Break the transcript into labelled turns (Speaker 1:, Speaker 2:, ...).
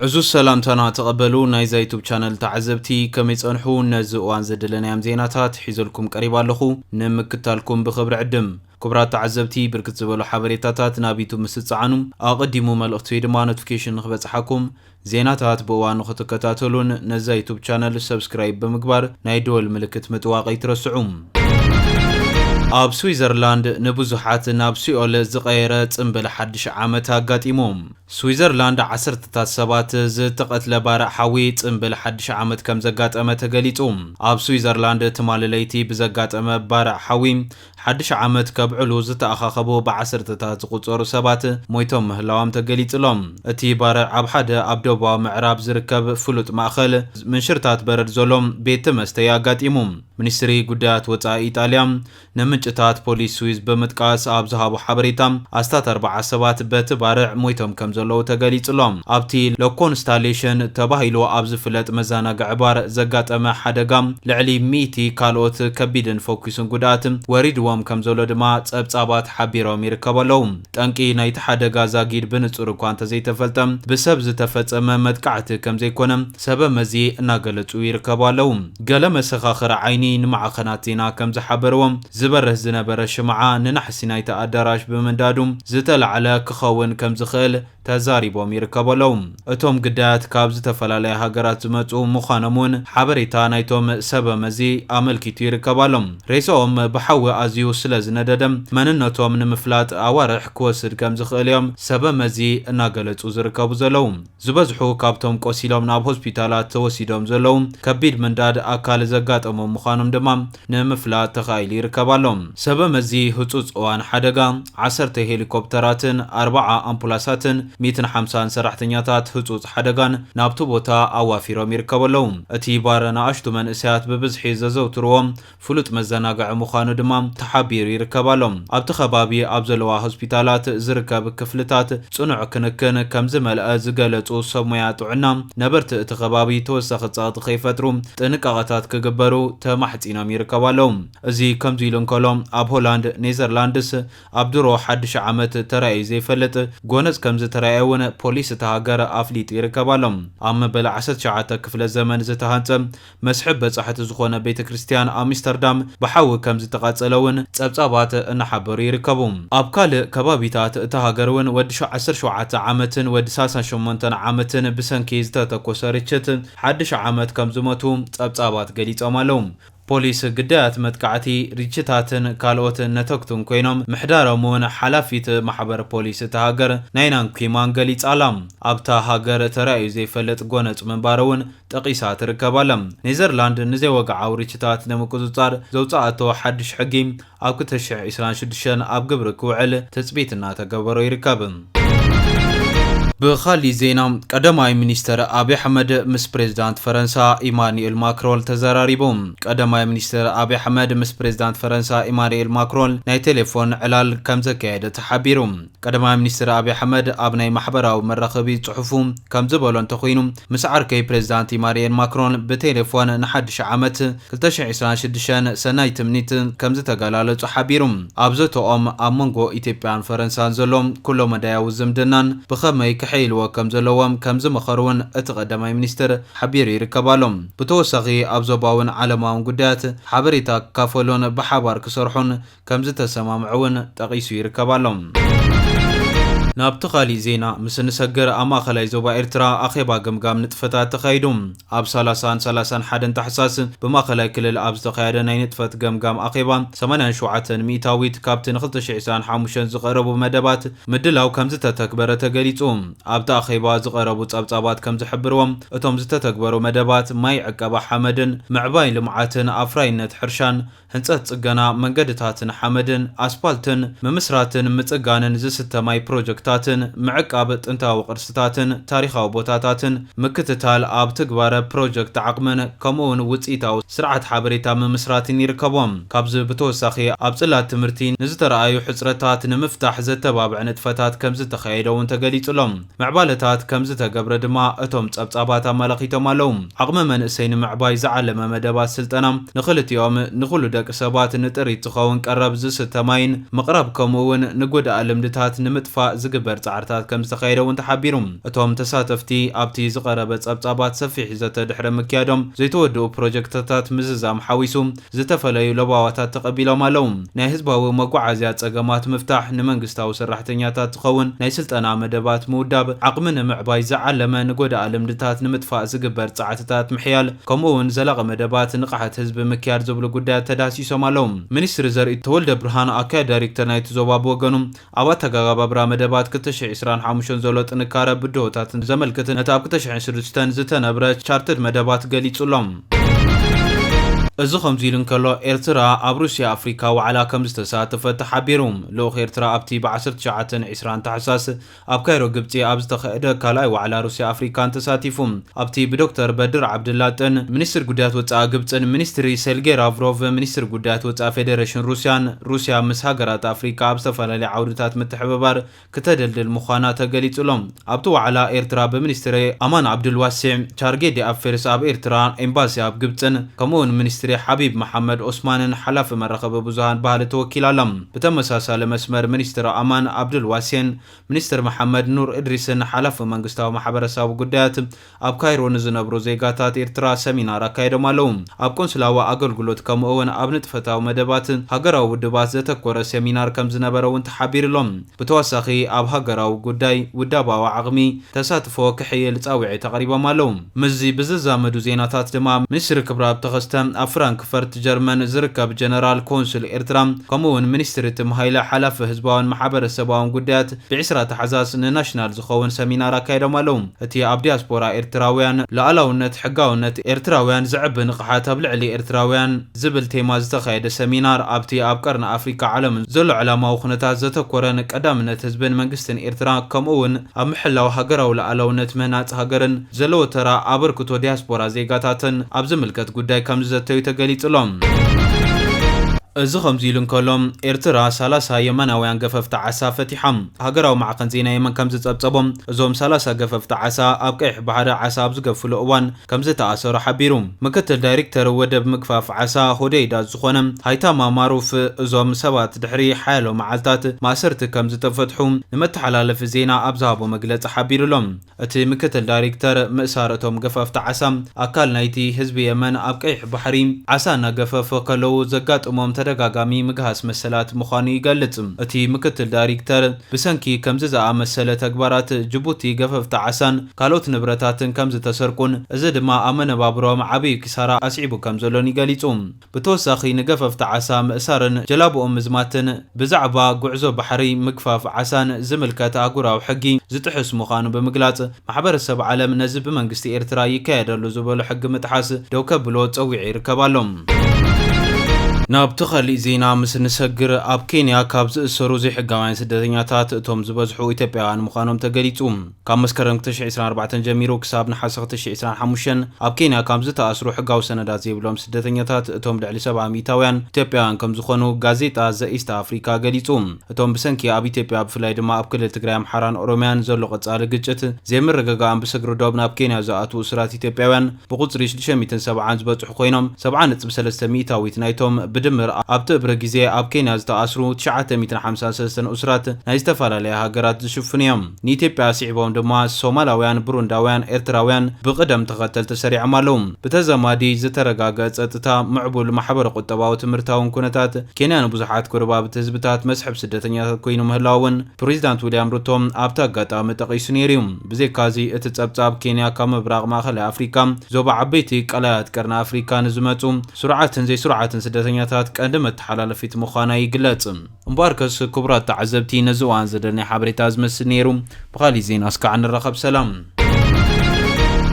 Speaker 1: عزوز سلامتنا تقبلوا نايزا يوتيوب channel تعزبتي كم يصنحوا نزقوان زدلنا يام زيناتات حيزلكم قريبا لخو نمكتالكم بخبر عدم كبرات تعزبتي بركت زبلو حبريتاتات نابيتو مسصعنم اقدموا ملقتي دما نوتيفيكيشن نخبصحكم زيناتات بوان نختكتاتلون نزا يوتيوب channel سبسكرايب بمقبار نايدول ملكت متواقي ترسعوم ኣብ ስዊዘርላንድ ንብዙሓት ናብ ሲኦል ዝቐየረ ጽምብል ሓድሽ ዓመት ኣጋጢሞም ስዊዘርላንድ 10 ሰባት ዝተቐትለ ባርዕ ሓዊ ጽምብል ሓድሽ ዓመት ከም ዘጋጠመ ተገሊጹ ኣብ ስዊዘርላንድ ትማልለይቲ ብዘጋጠመ ባርዕ ሓዊ ሓድሽ ዓመት ከብዕሉ ዝተኣኻኸቡ ብ10ታት ዝቁጸሩ ሰባት ሞይቶም ምህላዎም ተገሊጹሎም እቲ ባርዕ ኣብ ሓደ ኣብ ደቡባዊ ምዕራብ ዝርከብ ፍሉጥ ማእኸል ምንሽርታት በረድ ዘሎም ቤት መስተ ኣጋጢሙ ሚኒስትሪ ጉዳያት ወጻኢ ኢጣልያ ንምንጭታት ፖሊስ ስዊዝ በመጥቃስ ኣብ ዝሃቡ ሓበሬታ ኣስታት 40 ሰባት በቲ ባርዕ ሞይቶም ከም ዘለዉ ተገሊጹሎም ኣብቲ ለኮንስታሌሽን ተባሂሉ ኣብ ዝፍለጥ መዘናግዒ ባር ዘጋጠመ ሓደጋ ልዕሊ 100 ካልኦት ከቢድን ፎኩስን ጉዳት ወሪድዎም ከም ዘሎ ድማ ጸብጻባት ሓቢሮም ይርከበለው ጠንቂ ናይቲ ሓደጋ ዛጊድ ብንጹር እኳ እንተዘይተፈልጠ ብሰብ ዝተፈጸመ መጥቃዕቲ ከም ዘይኮነ ሰበብ መዚ እናገለጹ ይርከባለው ገለ መሰኻኽር ዓይኒ ንማዕኸናት ዜና ከም ዝሓበርዎም ዝበረህ ዝነበረ ሽምዓ ንናሕሲ ናይቲ ኣዳራሽ ብምንዳዱ ዝተለዓለ ክኸውን ከም ዝኽእል ተዛሪቦም ይርከበለው እቶም ግዳያት ካብ ዝተፈላለየ ሃገራት ዝመጹ ምዃኖምን ሓበሬታ ናይቶም ሰበብ መዚ ኣመልኪቱ ይርከባሎም ሬሶኦም ብሓዊ ኣዝዩ ስለ ዝነደደ መንነቶም ንምፍላጥ ኣዋርሕ ክወስድ ከም ዝኽእል እዮም ሰበብ መዚ እናገለጹ ዝርከቡ ዘለው ዝበዝሑ ካብቶም ቆሲሎም ናብ ሆስፒታላት ተወሲዶም ዘለው ከቢድ ምንዳድ ኣካል ዘጋጠሞም ምዃኖም ድማ ንምፍላጥ ተኻኢሉ ይርከባሎም ሰበብ መዚ ህጹጽ እዋን ሓደጋ 10 ሄሊኮፕተራትን 40 ኣምቡላንሳትን 150 ሰራሕተኛታት ህጹጽ ሓደጋን ናብቲ ቦታ ኣዋፊሮም ይርከበለው እቲ ባር ንኣሽቱ መንእሰያት ብብዝሒ ዘዘውትርዎም ፍሉጥ መዘናግዒ ምዃኑ ድማ ተሓቢሩ ይርከባሎም ኣብቲ ከባቢ ኣብ ዘለዋ ሆስፒታላት ዝርከብ ክፍልታት ጽኑዕ ክንክን ከም ዝመልአ ዝገለጹ ሰብ ሞያ ጥዕና ነበርቲ እቲ ከባቢ ተወሳኺ ጸቕጢ ከይፈጥሩ ጥንቃቐታት ክግበሩ ተማሕጺኖም ይርከባለው እዚ ከምዚ ኢሉ እንከሎ ኣብ ሆላንድ ኔዘርላንድስ ኣብ ድሮ ሓድሽ ዓመት ተራእዩ ዘይፈልጥ ጎነጽ ከም ዝተራእየውን ፖሊስ እቲ ሃገር ኣፍሊጡ ይርከባሎም ኣብ መበል 19 ክፍለ ዘመን ዝተሃንጸ መስሕብ በጻሕቲ ዝኾነ ቤተ ክርስቲያን ኣምስተርዳም ብሓዊ ከም ዝተቓጸለውን ጸብጻባት እናሓበሩ ይርከቡ ኣብ ካልእ ከባቢታት እቲ ሃገር ወዲ 17 ዓመትን ወዲ 38 ዓመትን ብሰንኪ ዝተተኮሰ ርችት ሓድሽ ዓመት ከም ዝመቱ ጸብጻባት ገሊጾም ኣለው ፖሊስ ግዳያት መጥቃዕቲ ርችታትን ካልኦት ነተክቱን ኮይኖም ምሕዳሮምን ሓላፊት ማሕበር ፖሊስ እቲ ሃገር ናይናን ኩማን ገሊጻላ ኣብታ ሃገር ተራእዩ ዘይፈልጥ ጎነጽ ምንባረውን ጠቂሳ ትርከባላ ኔዘርላንድ ንዘይወግዓዊ ርችታት ንምቁጽጻር ዘውጻእቶ ሓድሽ ሕጊ ኣብ 2026 ኣብ ግብሪ ክውዕል ተጽቢት እናተገበሮ ይርከብ بخالي زينا قدماي منستر أبي أحمد مس بريزيدانت فرنسا إيمانويل ماكرون تزراريبوم قدماي منستر أبي أحمد مس بريزيدانت فرنسا إيمانويل ماكرون ناي تليفون علال كم زكايد تحبيروم قدماي منستر أبي أحمد أبناي محبرة ومرخبي صحفوم كم زبولون تخوينوم مسعركي بريزيدانت إيمانويل ماكرون بتليفون نحدش عامت 2026 سنة تمنيت كم زتقالال تحبيروم أبزتو أمونغو إثيوبيان فرنسا زلوم كلهم دايو زمدنان بخمي كحيلو كم زلوام كم زمخرون اتقدماي منستر حبير يركبالهم بتوسخي ابزوباون علماون قدات حبريتا كافولون بحبار كسرحون كم زتسمامعون تقيسو يركبالهم نابتخالي زينا مسن سجر أما خلاي زوبا إرترا أخيبا قمقام نتفتات تخيدوم أب سالسان حدن تحساس بما خلاي كل الأبز تخيدا ناي نتفت قمقام أخيبا سمانا شوعة ميتاويت كابتن خلطش عسان حاموشن زغربو مدبات مدلاو كم زتا تكبرة تقاليتوم أبتا أخيبا زغربو تابتابات كم زحبروم اتوم زتا تكبرو مدبات ماي عقابا حمدن معباين لمعاتن أفراين نتحرشان هنسات تقانا منقدتاتن حمدن أسبالتن ممسراتن متقانن زستا ماي بروجكت تاتن معقاب انتاو قرستاتن تاريخاو بوتاتاتن مكتتال اب تقبار بروجكت عقمن كمون وصيتاو سرعت حبريتا من مسراتين يركبوم كابز بتوساخي اب صلات تمرتين نزترايو حصرتات نمفتح زتبابع نتفتات كمز تخيلون تقليصلهم معبالتات كمز تقبر دما اتوم صبصابات ملخيتهم الوم عقم من اسين معباي زعلم مدبات سلطنا نخلت يوم نخلو دق سبات نطري تخون قرب زستماين مقرب كمون نغود علمدتات نمطفا ዝግበር ጻዕርታት ከም ዝተኻየደውን ተሓቢሩ እቶም ተሳተፍቲ ኣብቲ ዝቐረበ ጸብጻባት ሰፊሕ ይዘተ ድሕረ ምክያዶም ዘይተወድኡ ፕሮጀክትታት ምዝዛም ሓዊሱ ዝተፈለዩ ለባዋታት ተቐቢሎም ኣለዉ ናይ ህዝባዊ መጓዓዝያ ጸገማት ምፍታሕ ንመንግስታዊ ሰራሕተኛታት ዝኸውን ናይ ስልጠና መደባት ምውዳብ ዓቕሚ ንምዕባይ ዝዓለመ ንጎዳእ ልምድታት ንምጥፋእ ዝግበር ጻዕርታት ምሕያል ከምኡውን ዘላቐ መደባት ንቕሓት ህዝቢ ምክያድ ዝብሉ ጉዳያት ተዳሲሶም ኣለዉ ሚኒስትሪ ዘርኢ ተወልደ ብርሃን ኣካያድ ዳይሬክተር ናይቲ ዞባ ብወገኑ ኣብ ኣተጋባብራ መደባት 2025 ዘሎ ጥንካረ ብድሆታትን ዘመልክት ነቲ ኣብ 2006 ዝተነብረ ቻርተድ መደባት ገሊጹሎም እዚ ከምዚ ኢሉ እንከሎ ኤርትራ ኣብ ሩስያ ኣፍሪካ ዋዕላ ከም ዝተሳተፈት ተሓቢሩ ልኡኽ ኤርትራ ኣብቲ ብ1920 ታሕሳስ ኣብ ካይሮ ግብፂ ኣብ ዝተኻየደ ካልኣይ ዋዕላ ሩስያ ኣፍሪካን ተሳቲፉ ኣብቲ ብዶክተር በድር ዓብድላጥን ሚኒስትር ጉዳያት ወፃኢ ግብፅን ሚኒስትሪ ሴርጌይ ላቭሮቭ ሚኒስትር ጉዳያት ወፃኢ ፌደሬሽን ሩስያ ምስ ሃገራት ኣፍሪካ ኣብ ዝተፈላለዩ ዓውድታት ምትሕብባር ከተደልድል ምዃና ተገሊጹሎም ኣብቲ ዋዕላ ኤርትራ ብሚኒስትሪ ኣማን ዓብድልዋሲዕ ቻርጌዲ ኣፌርስ ኣብ ኤርትራ ኤምባሲ ኣብ ግብፅን ከምኡውን ሚኒስትሪ حبيب محمد عثمان حلف مرخب بزهان بهال توكيل علم بتمساسال مسمر منستر امان عبد الواسين منستر محمد نور ادريسن حلف منغستاو محبرساو ጉዳያት ኣብ ካይሮ ንዝነብሩ ዜጋታት ኤርትራ ሰሚናር አካይዶም ኣለዉ ኣብ ቆንስላዋ ኣገልግሎት ከምኡውን ኣብ ንጥፈታዊ መደባት ሃገራዊ ውድባት ዘተኮረ ሰሚናር ከም ዝነበረውን ተሓቢርሎም ብተወሳኺ ኣብ ሃገራዊ ጉዳይ ውዳባዊ ዓቕሚ ተሳትፎ ክሕየል ጻውዒ ተቐሪቦም ኣለዉ ምዚ ብዝዛመዱ ዜናታት ድማ ሚኒስትሪ ክብራብ ተኸስተ ፍራንክፈርት ጀርመን ዝርከብ ጀነራል ኮንሱል ኤርትራ ከምኡውን ሚኒስትሪ ትምሃይለ ሓላፊ ህዝባውን ማሕበረሰባውን ጉዳያት ብ10 ታሕሳስ ንናሽናል ዝኸውን ሰሚናር አካይዶም ኣለዉ እቲ ኣብ ዲያስፖራ ኤርትራውያን ሉዓላውነት ሕጋውነት ኤርትራውያን ዝዕብ ንቕሓት ኣብ ልዕሊ ኤርትራውያን ዝብል ቴማ ዝተኻየደ ሰሚናር ኣብቲ ኣብ ቀርኒ ኣፍሪካ ዓለም ዘሎ ዕላማዊ ኩነታት ዘተኮረን ቀዳምነት ህዝብን መንግስትን ኤርትራ ከምኡውን ኣብ ምሕላው ሃገራዊ ሉዓላውነት ምህናፅ ሃገርን ዘለዎ ተራ ኣበርክቶ ዲያስፖራ ዜጋታትን ኣብ ዝምልከት ጉዳይ ከም ዝተዩ ተገሊጹሎም እዚ ከምዚ ኢሉ እንከሎም ኤርትራ 30 የመናውያን ገፈፍቲ ዓሳ ፈቲሖም ሃገራዊ ማዕከን ዜና የመን ከም ዝጸብጸቦም እዞም 30 ገፈፍቲ ዓሳ ኣብ ቀይሕ ባሕሪ ዓሳ ኣብ ዝገፍሉ እዋን ከም ዝተኣሰሩ ሓቢሩ ምክትል ዳይሬክተር ወደብ ምግፋፍ ዓሳ ሆዴይዳ ዝኾነ ሃይታማ ማሩፍ እዞም ሰባት ድሕሪ ሓያሎ መዓልታት ማእሰርቲ ከም ዝተፈትሑ ንመተሓላለፊ ዜና ኣብ ዝሃቦ መግለፂ ሓቢሩሎም እቲ ምክትል ዳይሬክተር ምእሳር እቶም ገፈፍቲ ዓሳ ኣካል ናይቲ ህዝቢ የመን ኣብ ቀይሕ ባሕሪ ዓሳ እናገፈፈ ከለዉ ዘጋጥሞም ተደጋጋሚ ምግሃስ መሰላት ምዃኑ ይገልጽ እቲ ምክትል ዳይሬክተር ብሰንኪ ከምዚ ዝኣመሰለ ተግባራት ጅቡቲ ገፈፍቲ ዓሳን ካልኦት ንብረታትን ከም ዝተሰርቁን እዚ ድማ ኣብ መነባብሮም ዓብዪ ኪሳራ ኣስዒቡ ከም ዘሎን ይገሊጹ ብተወሳኺ ንገፈፍቲ ዓሳ ምእሳርን ጀላብኦም ምዝማትን ብዛዕባ ጉዕዞ ባሕሪ ምግፋፍ ዓሳን ዝምልከት ኣህጉራዊ ሕጊ ዝጥሕስ ምዃኑ ብምግላጽ ማሕበረሰብ ዓለም ነዚ ብመንግስቲ ኤርትራ ይካየደሉ ዝበሉ ሕጊ ምጥሓስ ደው ከብሎ ፀዊዑ ይርከባሎም ናብ ተኸሊእ ዜና ምስ ንሰግር ኣብ ኬንያ ካብ ዝእሰሩ ዘይሕጋውያን ስደተኛታት እቶም ዝበዝሑ ኢትዮጵያውያን ምዃኖም ተገሊጹ ካብ መስከረም 2024 ጀሚሩ ክሳብ ናሓሰ 2025 ኣብ ኬንያ ካብ ዝተኣስሩ ሕጋዊ ሰነዳት ዘይብሎም ስደተኛታት እቶም ልዕሊ 70 ሚእታውያን ኢትዮጵያውያን ከም ዝኾኑ ጋዜጣ ዘኢስት ኣፍሪካ ገሊጹ እቶም ብሰንኪ ኣብ ኢትዮጵያ ብፍላይ ድማ ኣብ ክልል ትግራይ ኣምሓራን ኦሮምያን ዘሎ ቀጻሊ ግጭት ዘይምርግጋእን ብስግሪ ዶብ ናብ ኬንያ ዝኣትዉ እስራት ኢትዮጵያውያን ብቁፅሪ 670 ዝበፅሑ ኮይኖም 70.3 ሚእታዊት ናይቶም بدمر أبت برجزية أب كينيا تأثروا 953 أسرة نايستفعل عليها هجرات شوفنيهم نيتي باسعبهم دما سومالاويان برونداويان إرتراويان بقدم تقتل تسريع معلوم بتزامادي زترجاجات أتتا معبول محبر قطبة وتمرتاون كونتات كينيا نبزحات كربا بتثبتات مسحب سدتنيا كوينو مهلاون بريزيدنت ويليام روتوم أبتاقتا متقيسونيريوم بزي كازي اتتصابصاب كينيا كم براغ ماخل أفريكا زوبا عبيتي قلايات كرنا أفريكا نزمتهم سرعات زي سرعات سدتنيا قدمت حلالفيت مخانا يقلات مباركس كبرات تعزبتي نزوان زدني حبريتاز مسنيرو بغالي زين اسكا عن الرخب سلام